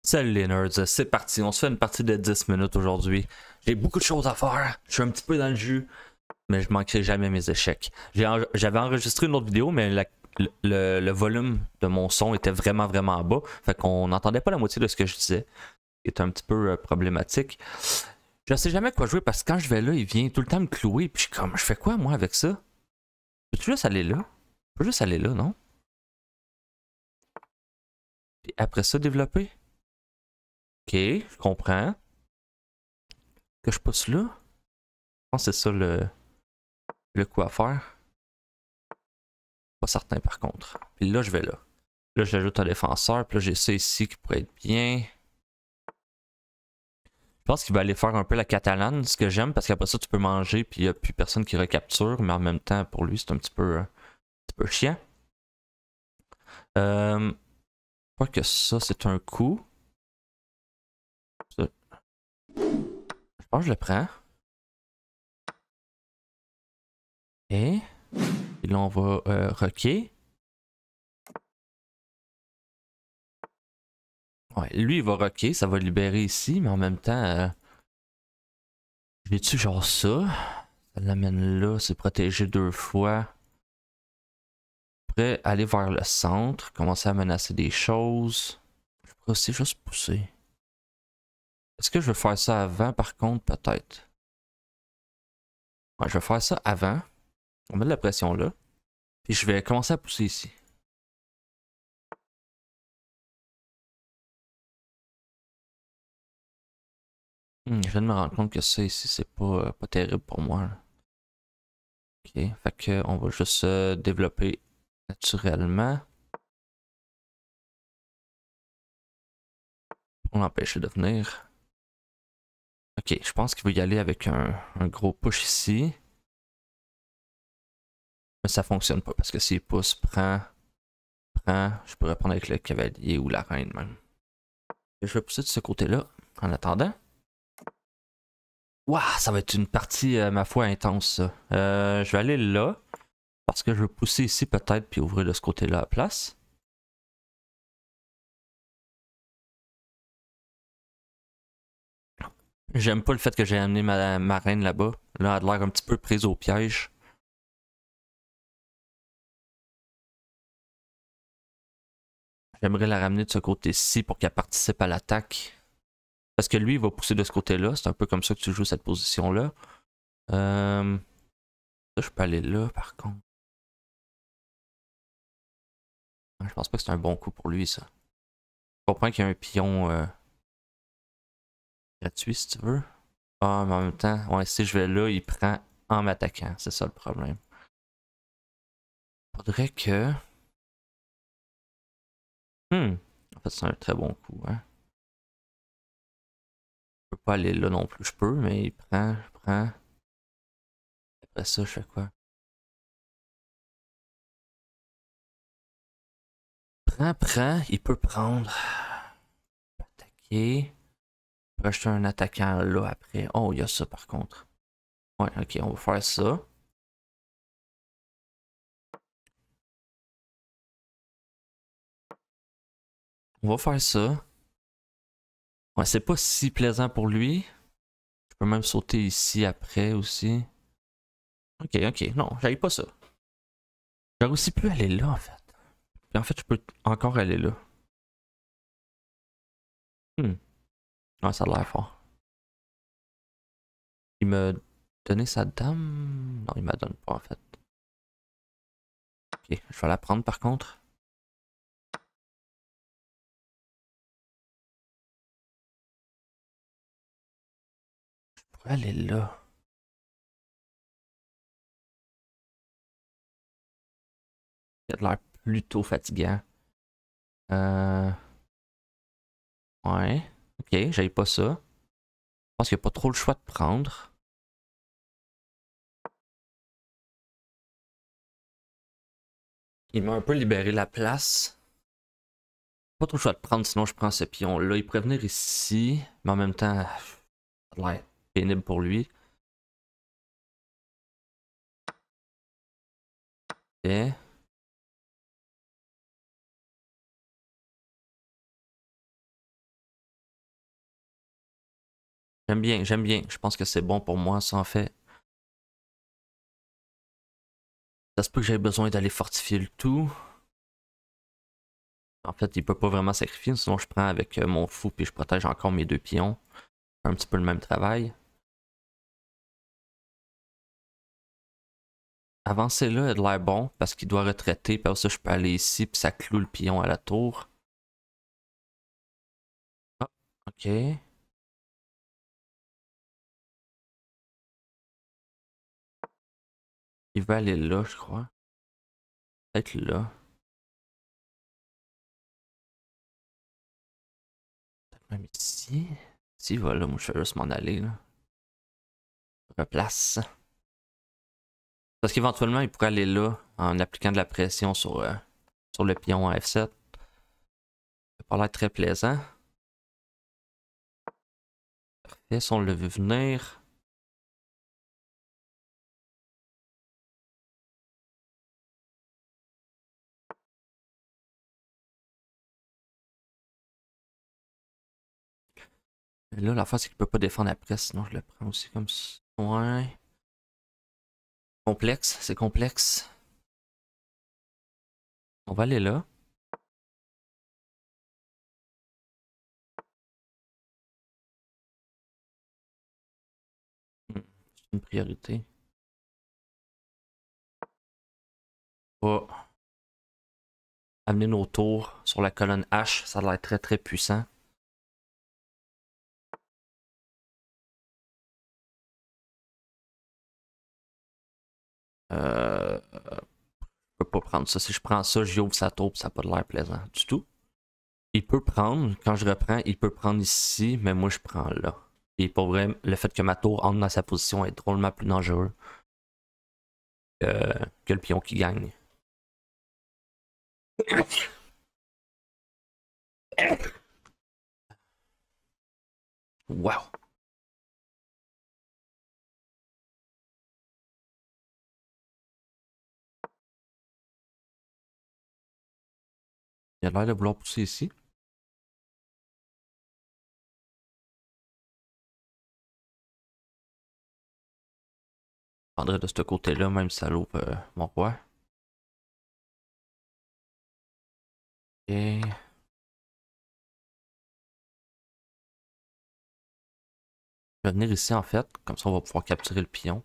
Salut les nerds, c'est parti, on se fait une partie de 10 minutes aujourd'hui. J'ai beaucoup de choses à faire, je suis un petit peu dans le jus, mais je manquerai jamais mes échecs. J'avais enregistré une autre vidéo, mais le volume de mon son était vraiment bas, fait qu'on n'entendait pas la moitié de ce que je disais, qui est un petit peu problématique. Je sais jamais quoi jouer parce que quand je vais là, il vient tout le temps me clouer, puis je fais quoi moi avec ça? Peux-tu juste aller là? Je peux juste aller là, non? Puis après ça, développer? Ok, je comprends. Que je pousse là? Je pense que c'est ça le coup à faire. Pas certain par contre. Puis là, je vais là. Là, j'ajoute un défenseur. Puis là, j'ai ça ici qui pourrait être bien. Je pense qu'il va aller faire un peu la catalane, ce que j'aime, parce qu'après ça, tu peux manger, puis il n'y a plus personne qui recapture. Mais en même temps, pour lui, c'est un petit peu chiant. Je crois que ça, c'est un coup. Ça. Je pense que je le prends. Et là, on va rocker. Ouais, lui, il va rocker, ça va libérer ici, mais en même temps, je vais-tu genre ça? Ça l'amène là, c'est protégé 2 fois. Après, aller vers le centre, commencer à menacer des choses. Je pourrais aussi juste pousser. Est-ce que je vais faire ça avant par contre? Peut-être. Ouais, je vais faire ça avant. On met de la pression là. Puis je vais commencer à pousser ici. Je viens de me rendre compte que ça ici, c'est pas terrible pour moi, là. Ok, fait que on va juste développer naturellement. Pour l'empêcher de venir. Ok, je pense qu'il va y aller avec un gros push ici. Mais ça fonctionne pas parce que s'il pousse, prend, je pourrais prendre avec le cavalier ou la reine même. Je vais pousser de ce côté-là en attendant. Waouh, ça va être une partie, ma foi, intense ça. Je vais aller là parce que je veux pousser ici peut-être puis ouvrir de ce côté-là à la place. J'aime pas le fait que j'ai amené ma reine là-bas. Là, elle a l'air un petit peu prise au piège. J'aimerais la ramener de ce côté-ci pour qu'elle participe à l'attaque. Parce que lui, il va pousser de ce côté-là. C'est un peu comme ça que tu joues cette position-là. Ça, je peux aller là, par contre. Je pense pas que c'est un bon coup pour lui, ça. Je comprends qu'il y a un pion gratuit, si tu veux. Ah, mais en même temps, ouais, si je vais là, il prend en m'attaquant. C'est ça le problème. Faudrait que... En fait, c'est un très bon coup, hein. Je peux pas aller là non plus. Je peux, mais il prend, je prends. Après ça, je fais quoi? Prends, il peut prendre. Attaquer. Je peux acheter un attaquant là après. Oh, il y a ça par contre. Ouais, ok, on va faire ça. On va faire ça. Ouais, c'est pas si plaisant pour lui. Je peux même sauter ici après aussi. Ok, non, j'aille pas ça. J'aurais aussi pu aller là en fait. Puis en fait, je peux encore aller là. Ouais, ça a l'air fort. Il m'a donné sa dame? Non, il m'a donne pas en fait. Ok, je vais la prendre par contre. Je pourrais aller là. Il a l'air plutôt fatigant. Euh... Ouais. Ok, j'aille pas ça. Je pense qu'il n'y a pas trop le choix de prendre. Il m'a un peu libéré la place. Pas trop le choix de prendre, sinon je prends ce pion-là. Il pourrait venir ici, mais en même temps, ça a l'air pénible pour lui. Ok. J'aime bien, j'aime bien. Je pense que c'est bon pour moi, ça en fait. Ça se peut que j'aie besoin d'aller fortifier le tout. En fait, il peut pas vraiment sacrifier, sinon je prends avec mon fou puis je protège encore mes deux pions. Un petit peu le même travail. Avancer là a de l'air bon parce qu'il doit retraiter. Puis ça, je peux aller ici puis ça cloue le pion à la tour. Ah, ok. Il va aller là, je crois. Peut-être là. Peut-être même ici. Si, voilà, moi je vais juste m'en aller là. Replace. Parce qu'éventuellement, il pourrait aller là en appliquant de la pression sur le pion à F7. Ça n'a pas l'air très plaisant. Parfait, si on le veut venir. Et là, la face, c'est qu'il peut pas défendre après, sinon je le prends aussi comme ça. Ouais. Complexe, c'est complexe. On va aller là. C'est une priorité. On va amener nos tours sur la colonne H, ça a l'air très très puissant. Je peux pas prendre ça. Si je prends ça, j'y ouvre sa tour, ça n'a pas l'air plaisant du tout. Il peut prendre, quand je reprends, il peut prendre ici, mais moi je prends là. Et pour vrai, le fait que ma tour entre dans sa position est drôlement plus dangereux que le pion qui gagne. Wow! Il a l'air de vouloir pousser ici. Je prendrais de ce côté-là, même si ça l'ouvre mon roi. Et... Je vais venir ici en fait, comme ça on va pouvoir capturer le pion.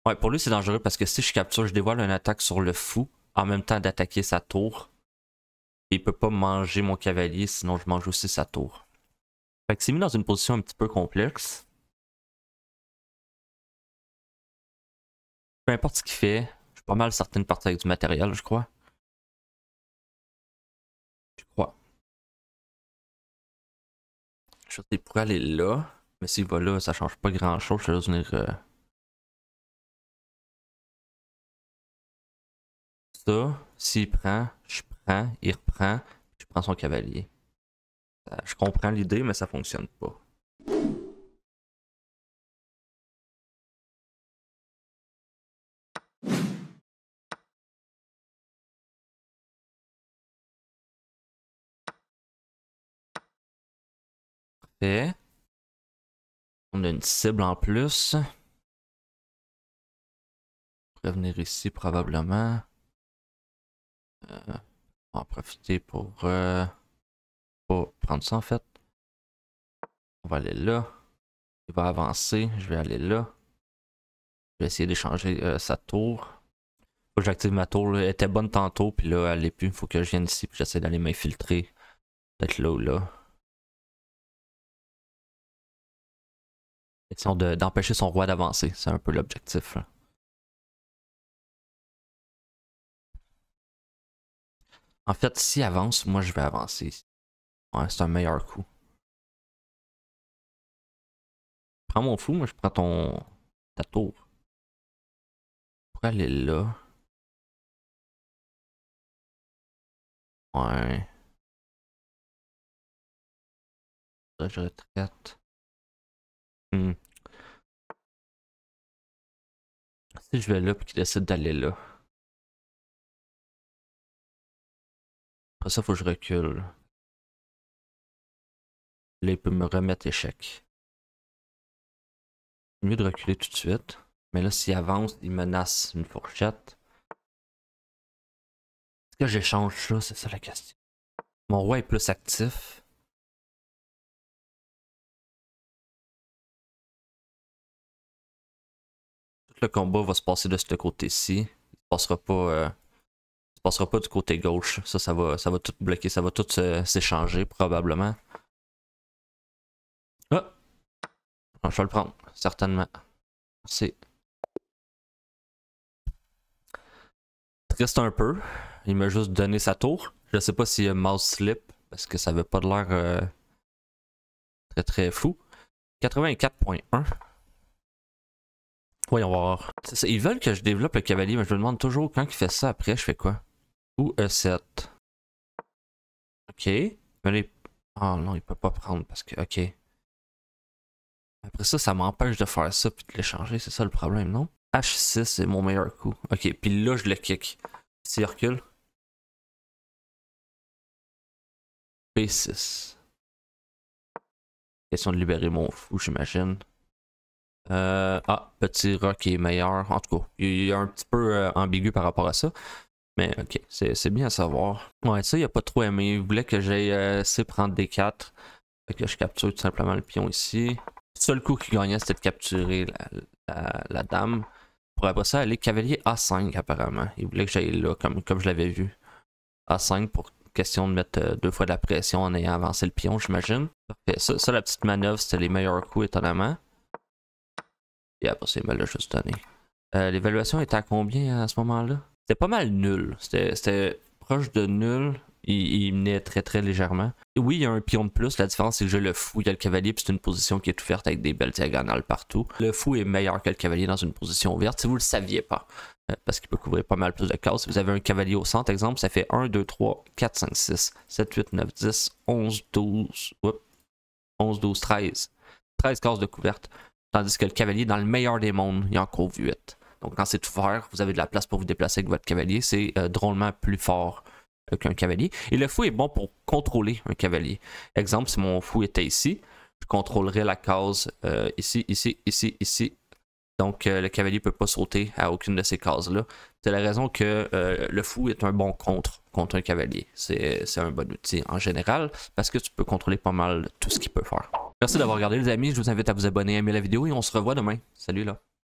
Ouais, pour lui c'est dangereux parce que si je capture, je dévoile une attaque sur le fou en même temps d'attaquer sa tour. Et il peut pas manger mon cavalier, sinon je mange aussi sa tour. Fait que c'est mis dans une position un petit peu complexe. Peu importe ce qu'il fait, je suis pas mal certain de partir avec du matériel, je crois. Je crois. Je sais, il pourrait aller là, mais s'il va là, ça change pas grand chose. Je vais juste venir ça. S'il prend, je prends, il reprend, je prends son cavalier. Je comprends l'idée, mais ça fonctionne pas. Parfait. On a une cible en plus. On pourrait venir ici probablement. On va en profiter pour prendre ça en fait. On va aller là. Il va avancer. Je vais aller là. Je vais essayer d'échanger sa tour. Faut que j'active ma tour. Là. Elle était bonne tantôt, puis là, elle l'est plus. Faut que je vienne ici, puis j'essaie d'aller m'infiltrer. Peut-être là ou là. Question d'empêcher son roi d'avancer. C'est un peu l'objectif. En fait, s'il avance, moi je vais avancer. Ouais, c'est un meilleur coup. Prends mon fou, moi je prends ta tour. Pour aller là. Ouais. Là, je retraite. Hmm. Si je vais là puis qu'il décide d'aller là. Après ça, faut que je recule. Là, il peut me remettre échec. Mieux de reculer tout de suite. Mais là, s'il avance, il menace une fourchette. Est-ce que j'échange ça? C'est ça la question. Mon roi est plus actif. Tout le combat va se passer de ce côté-ci. Il se passera pas du côté gauche. Ça va tout bloquer. Ça va tout s'échanger probablement. Ah! Je vais le prendre, certainement. Merci. Triste un peu. Il m'a juste donné sa tour. Je sais pas s'il y a mouse slip, parce que ça avait pas de l'air très très fou. 84.1. Voyons voir. Ça, ils veulent que je développe le cavalier, mais je me demande toujours quand il fait ça après, je fais quoi? Ou E7. Ok. Mais oh non, il peut pas prendre parce que. Ok. Après ça m'empêche de faire ça puis de l'échanger, c'est ça le problème, non? H6 c'est mon meilleur coup. Ok, puis là je le kick. S'il recule. B6. Question de libérer mon fou, j'imagine. Petit rat qui est meilleur. En tout cas, il est un petit peu ambigu par rapport à ça. Mais ok, c'est bien à savoir. Ouais, ça, il a pas trop aimé. Il voulait que j'aille C prendre D4. Fait que je capture tout simplement le pion ici. Le seul coup qui gagnait, c'était de capturer la dame. Pour après ça, aller cavalier A5 apparemment. Il voulait que j'aille là, comme je l'avais vu. A5 pour question de mettre 2 fois de la pression en ayant avancé le pion, j'imagine. Ça, la petite manœuvre, c'était les meilleurs coups étonnamment. Et après ça, il me l'a juste donné. L'évaluation était à combien à ce moment-là? C'était pas mal nul. C'était proche de nul. Il menait très très légèrement. Et oui, il y a un pion de plus. La différence, c'est que j'ai le fou, il y a le cavalier, puis c'est une position qui est ouverte avec des belles diagonales partout. Le fou est meilleur que le cavalier dans une position ouverte, si vous le saviez pas. Parce qu'il peut couvrir pas mal plus de cases. Si vous avez un cavalier au centre, exemple, ça fait 1, 2, 3, 4, 5, 6, 7, 8, 9, 10, 11, 12, 11, 12, 13. 13 cases de couverte. Tandis que le cavalier, dans le meilleur des mondes, il en couvre 8. Donc quand c'est ouvert, vous avez de la place pour vous déplacer avec votre cavalier. C'est drôlement plus fort qu'un cavalier. Et le fou est bon pour contrôler un cavalier. Exemple, si mon fou était ici, je contrôlerais la case ici, ici, ici, ici. Donc le cavalier ne peut pas sauter à aucune de ces cases-là. C'est la raison que le fou est un bon contre un cavalier. C'est un bon outil en général parce que tu peux contrôler pas mal tout ce qu'il peut faire. Merci d'avoir regardé les amis, je vous invite à vous abonner, à aimer la vidéo et on se revoit demain. Salut là!